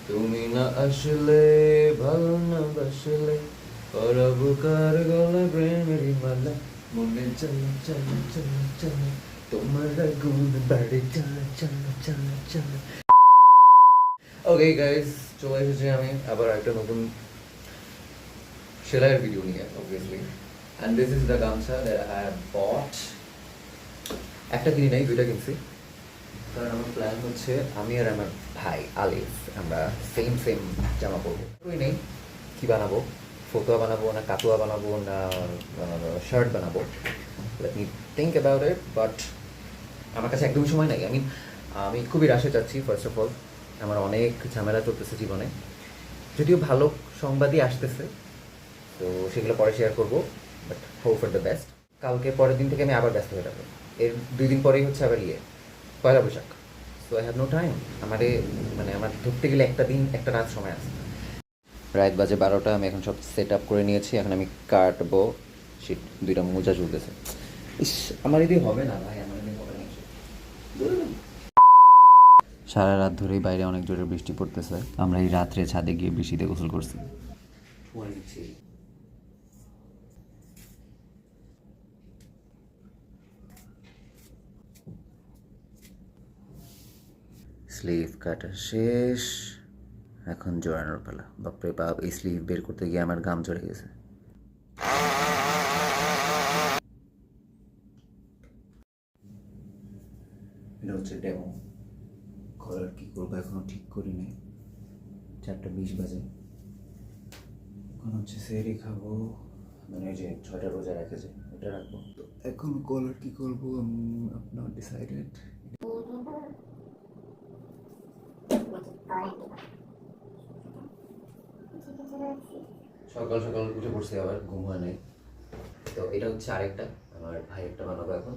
তুমি না আসলে ভালো না বাসলে পরাবো কার গলা প্রেমেরই মালা মনে চলে চলে চলে চলে তোমার আগুন বাড়ি চলে চলে চলে চলে। ওকে গাইস, চলে এসেছি আমি আবার একটা নতুন সেলাইয়ের ভিডিও নিয়ে obviously. And this is the গামছা দ্যাট আই হ্যাভ বট। একটা কিনি নাই, দুইটা কিনছি, কারণ আমার প্ল্যান হচ্ছে আমি আর আমার ভাই আলিফ আমরা সেম সেম জামা পরবো। ওই নেই কী বানাবো, ফতুয়া বানাবো না কাতুয়া বানাবো না শার্ট বানাবো, let me think about it. But আমার কাছে একদমই সময় নাই। আমি খুবই রাশে যাচ্ছি। ফার্স্ট অফ অল আমার অনেক ঝামেলা চলতেছে জীবনে, যদিও ভালো সংবাদই আসতেছে, তো সেগুলো পরে শেয়ার করবো, but hope for the best. কালকে পরের দিন থেকে আমি আবার ব্যস্ত হয়ে যাবো। এর 2 দিন পরেই হচ্ছে আবার Poila Baishakh. So I have no time. আমার ধরতে গেলে একটা দিন একটা রাত সময় আছে। রাত বাজে 12টা, আমি এখন সব সেট আপ করে নিয়েছি। এখন আমি কাটবো। শিট, 2টা মোজা চলতেছে। ইস, আমার এদিকে হবে না ভাই, আমার এদিকে হবে না। সারা রাত ধরেই বাইরে অনেক জোরে বৃষ্টি পড়তেছে। আমরা এই রাত্রে ছাদে গিয়ে বৃষ্টিতে গোসল করছি। স্লিভ কাটা শেষ, এখন জড়ানোর পালা। বাপরে বাপ, এই স্লিভ বের করতে গিয়ে আমার গাম চড়ে গেছে। এটা হচ্ছে ডেমো। কলার কী করবো এখনো ঠিক করি নাই। 4:20 বাজে, এখন হচ্ছে সেরি খাবো, মানে ওই যে 6টা রোজা রাখে যে ওটা রাখবো। তো এখন কলার কী করবো আপনার ডিসাইডেড। সকাল সকাল উঠে পড়ছি, আবার ঘুম হয় নাই। তো এটা হচ্ছে আরেকটা, আমার ভাই একটা বানাবো এখন।